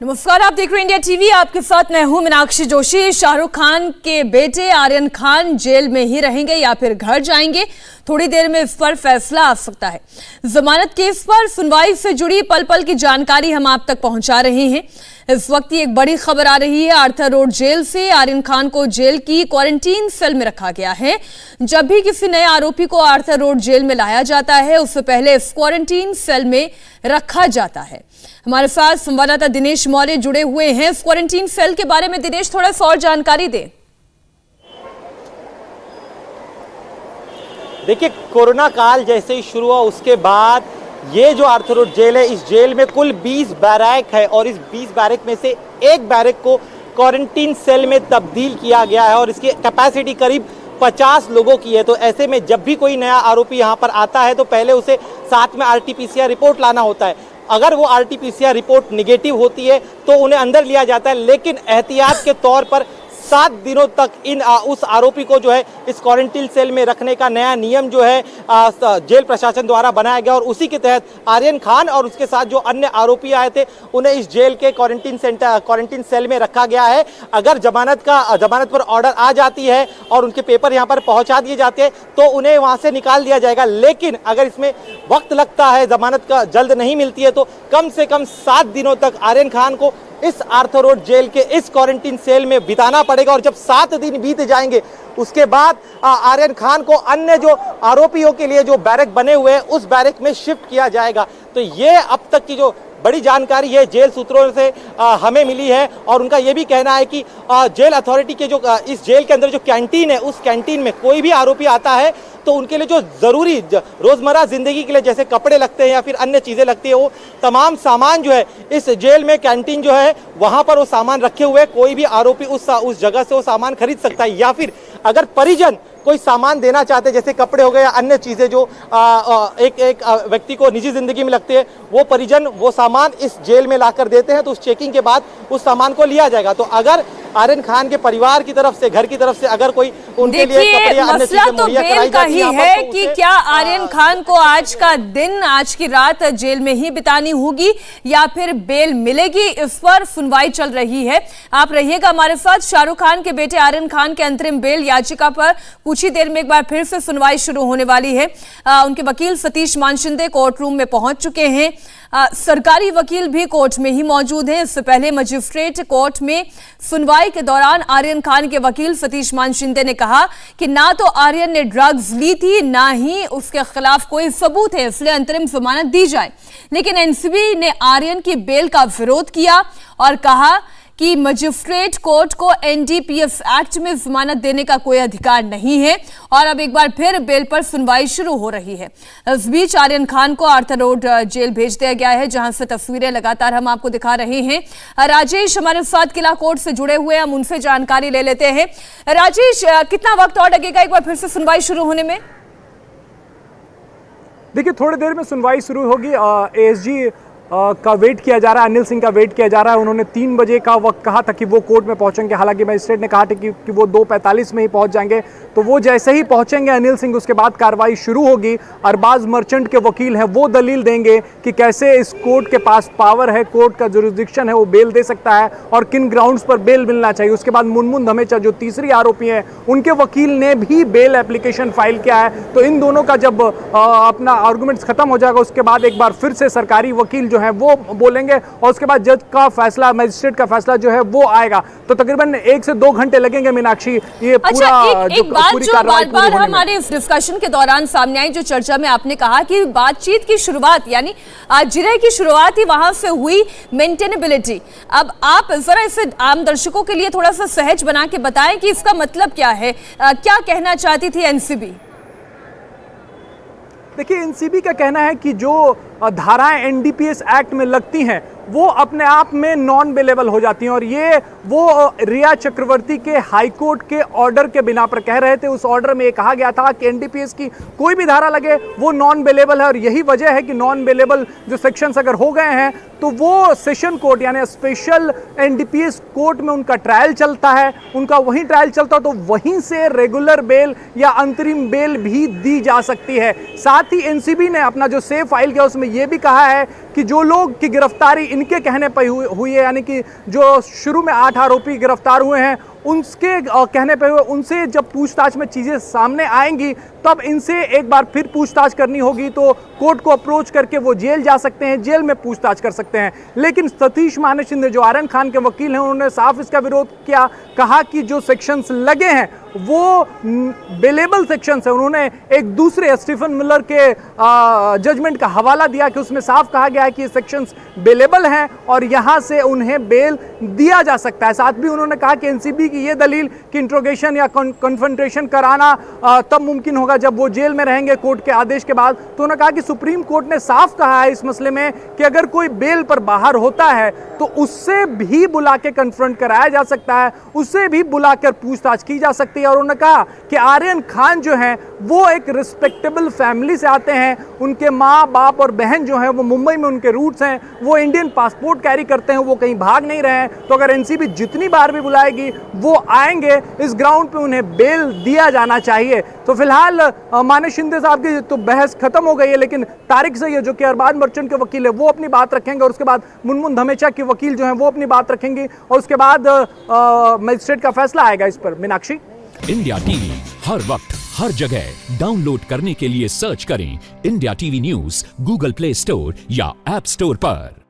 नमस्कार, आप देख रहे हैं इंडिया टीवी। आपके साथ मैं हूं मीनाक्षी जोशी। शाहरुख खान के बेटे आर्यन खान जेल में ही रहेंगे या फिर घर जाएंगे, थोड़ी देर में इस पर फैसला आ सकता है। जमानत केस पर सुनवाई से जुड़ी पल पल की जानकारी हम आप तक पहुंचा रहे हैं। इस वक्त एक बड़ी खबर आ रही है। आर्थर रोड जेल से आर्यन खान को जेल की क्वारंटीन सेल में रखा गया है। जब भी किसी नए आरोपी को आर्थर रोड जेल में लाया जाता है, उससे पहले इस क्वारंटीन सेल में रखा जाता है। हमारे साथ संवाददाता दिनेश मौर्य जुड़े हुए हैं। इस क्वारंटीन सेल के बारे में दिनेश, थोड़ा सा और जानकारी दें। देखिए, कोरोना काल जैसे ही शुरू हुआ उसके बाद ये जो आर्थर रोड जेल है, इस जेल में कुल 20 बैरक है और इस 20 बैरक में से एक बैरक को क्वारंटीन सेल में तब्दील किया गया है और इसकी कैपेसिटी करीब 50 लोगों की है। तो ऐसे में जब भी कोई नया आरोपी यहाँ पर आता है तो पहले उसे साथ में RT-PCR रिपोर्ट लाना होता है। अगर वो RT-PCR रिपोर्ट निगेटिव होती है तो उन्हें अंदर लिया जाता है, लेकिन एहतियात के तौर पर 7 दिनों तक उस आरोपी को जो है इस क्वारंटीन सेल में रखने का नया नियम जो है जेल प्रशासन द्वारा बनाया गया और उसी के तहत आर्यन खान और उसके साथ जो अन्य आरोपी आए थे उन्हें इस जेल के क्वारंटीन सेल में रखा गया है। अगर जमानत पर ऑर्डर आ जाती है और उनके पेपर यहाँ पर पहुंचा दिए जाते हैं तो उन्हें वहां से निकाल दिया जाएगा, लेकिन अगर इसमें वक्त लगता है, जमानत का जल्द नहीं मिलती है, तो कम से कम 7 दिनों तक आर्यन खान को इस आर्थर रोड जेल के इस क्वारंटीन सेल में बिताना पड़ेगा। और जब 7 दिन बीत जाएंगे उसके बाद आर्यन खान को अन्य जो आरोपियों के लिए जो बैरक बने हुए हैं उस बैरक में शिफ्ट किया जाएगा। तो ये अब तक की जो बड़ी जानकारी है जेल सूत्रों से हमें मिली है और उनका ये भी कहना है कि जेल अथॉरिटी के जो इस जेल के अंदर जो कैंटीन है, उस कैंटीन में कोई भी आरोपी आता है तो उनके लिए जो जरूरी रोजमर्रा जिंदगी के लिए जैसे कपड़े लगते हैं या फिर अन्य चीजें लगती है, वो तमाम सामान जो है इस जेल में कैंटीन जो है वहां पर वो सामान रखे हुए, कोई भी आरोपी उस जगह से वो सामान खरीद सकता है। या फिर अगर परिजन कोई सामान देना चाहते हैं जैसे कपड़े हो गए या अन्य चीजें जो एक व्यक्ति को निजी जिंदगी में लगती है, वो परिजन वो सामान इस जेल में लाकर देते हैं तो उस चेकिंग के बाद उस सामान को लिया जाएगा। तो अगर आर्यन खान के परिवार की तरफ से, घर की तरफ से अगर कोई उनके लिए कपड़े या अन्य चीजें मुहैया कराई जाती है कि क्या आर्यन खान को आज का दिन, आज की रात जेल में ही बितानी होगी या फिर बेल मिलेगी, इस पर सुनवाई चल रही है। आप रहिएगा हमारे साथ। शाहरुख खान के बेटे आर्यन खान के अंतरिम बेल याचिका पर कुछ ही देर में एक बार फिर से सुनवाई शुरू होने वाली है। उनके वकील सतीश मानशिंदे कोर्ट रूम में पहुंच चुके हैं। सरकारी वकील भी कोर्ट में ही मौजूद हैं। इससे पहले मजिस्ट्रेट कोर्ट में सुनवाई के दौरान आर्यन खान के वकील सतीश मानशिंदे ने कहा कि ना तो आर्यन ने ड्रग्स ली थी, ना ही उसके खिलाफ कोई सबूत है, इसलिए अंतरिम जमानत दी जाए। लेकिन एनसीबी ने आर्यन की बेल का विरोध किया और कहा कि मजिस्ट्रेट कोर्ट को NDPS एक्ट में जमानत देने का कोई अधिकार नहीं है और अब एक बार फिर बेल पर सुनवाई शुरू हो रही है। इस बीच आर्यन खान को आर्थर रोड जेल भेज दिया गया है, जहां से तस्वीरें लगातार हम आपको दिखा रहे हैं। राजेश हमारे साथ किला कोर्ट से जुड़े हुए, हम उनसे जानकारी ले लेते हैं। राजेश, कितना वक्त और लगेगा एक बार फिर से सुनवाई शुरू होने में? देखिए, थोड़ी देर में सुनवाई शुरू होगी। ASG का वेट किया जा रहा है, अनिल सिंह का वेट किया जा रहा है। उन्होंने 3 बजे का वक्त कहा था कि वो कोर्ट में पहुंचेंगे, हालांकि मजिस्ट्रेट ने कहा था कि वो 2:45 में ही पहुंच जाएंगे। तो वो जैसे ही पहुंचेंगे अनिल सिंह, उसके बाद कार्रवाई शुरू होगी। अरबाज मर्चेंट के वकील हैं, वो दलील देंगे कि कैसे इस कोर्ट के पास पावर है, कोर्ट का जुरिस्डिक्शन है, वो बेल दे सकता है और किन ग्राउंड्स पर बेल मिलना चाहिए। उसके बाद मुनमुन धमेचा जो तीसरी आरोपी है, उनके वकील ने भी बेल एप्लीकेशन फाइल किया है। तो इन दोनों का जब अपना आर्गूमेंट्स खत्म हो जाएगा उसके बाद एक बार फिर से सरकारी वकील जो है वो बोलेंगे और उसके बाद जज का फैसला, मजिस्ट्रेट का फैसला जो है वो आएगा। तो तकरीबन 1 से 2 घंटे लगेंगे मीनाक्षी। ये पूरा एक बात जो बार-बार हमारे इस डिस्कशन के दौरान सामने आई, जो चर्चा में आपने कहा कि बातचीत की शुरुआत यानी जिरह की शुरुआत ही वहां से हुई, मेंटेनेबिलिटी। अब आप जरा इसे आम दर्शकों के लिए थोड़ा सा सहज बना के बताएं कि इसका मतलब क्या है, क्या कहना चाहती थी एनसीबी? देखिए, एनसीबी का कहना है कि जो धाराएं NDPS एक्ट में लगती हैं वो अपने आप में नॉन बेलेबल हो जाती हैं और ये वो रिया चक्रवर्ती के हाईकोर्ट के ऑर्डर के बिना पर कह रहे थे। उस ऑर्डर में ये कहा गया था कि NDPS की कोई भी धारा लगे वो नॉन बेलेबल है और यही वजह है कि नॉन बेलेबल जो सेक्शंस अगर हो गए हैं तो वो सेशन कोर्ट यानी स्पेशल एनडीपीएस कोर्ट में उनका ट्रायल चलता है, उनका वहीं ट्रायल चलता है, तो वहीं से रेगुलर बेल या अंतरिम बेल भी दी जा सकती है। साथ ही एनसीबी ने अपना जो सेव फाइल किया उसमें यह भी कहा है कि जो लोग की गिरफ्तारी इनके कहने पर हुई है, यानी कि जो शुरू में 8 आरोपी गिरफ्तार हुए हैं उनके कहने पे हुए, उनसे जब पूछताछ में चीजें सामने आएंगी तब इनसे एक बार फिर पूछताछ करनी होगी, तो कोर्ट को अप्रोच करके वो जेल जा सकते हैं, जेल में पूछताछ कर सकते हैं। लेकिन सतीश माने शिंदे जो आर्यन खान के वकील हैं उन्होंने साफ इसका विरोध किया, कहा कि जो सेक्शंस लगे हैं वो बेलेबल सेक्शंस है। उन्होंने एक दूसरे स्टीफन मिलर के जजमेंट का हवाला दिया कि उसमें साफ कहा गया है कि ये सेक्शंस बेलेबल हैं और यहां से उन्हें बेल दिया जा सकता है। साथ भी उन्होंने कहा कि एनसीबी की ये दलील कि इंट्रोगेशन या कन्फ्रंटेशन कराना तब मुमकिन होगा जब वो जेल में रहेंगे कोर्ट के आदेश के बाद। तो उन्होंने कहा कि सुप्रीम कोर्ट ने साफ कहा है इस मसले में कि अगर कोई बेल पर बाहर होता है तो उससे भी बुला के कन्फ्रंट कराया जा सकता है, उससे भी बुलाकर पूछताछ की जा सकती है। और उन्होंने कहा कि आर्यन खान जो हैं वो एक रिस्पेक्टेबल फैमिली से आते हैं, उनके माँ बाप और बहन जो हैं वो मुंबई में उनके रूट्स हैं, वो इंडियन पासपोर्ट कैरी करते हैं, वो कहीं भाग नहीं रहे हैं। तो अगर एनसीबी जितनी बार भी बुलाएगी वो आएंगे, इस ग्राउंड पे उन्हें बेल दिया जाना चाहिए। तो फिलहाल माने शिंदे साहब की तो बहस खत्म हो गई है, लेकिन तारिक सैयद जो कि अरबाज मर्चेंट के वकील है वो अपनी बात रखेंगे और उसके बाद मुनमुन धमेचा के वकील जो हैं वो अपनी बात रखेंगे और उसके बाद मजिस्ट्रेट का फैसला आएगा इस पर। मीनाक्षी, इंडिया टीवी हर वक्त हर जगह डाउनलोड करने के लिए सर्च करें India TV news Google play store या ऐप स्टोर पर।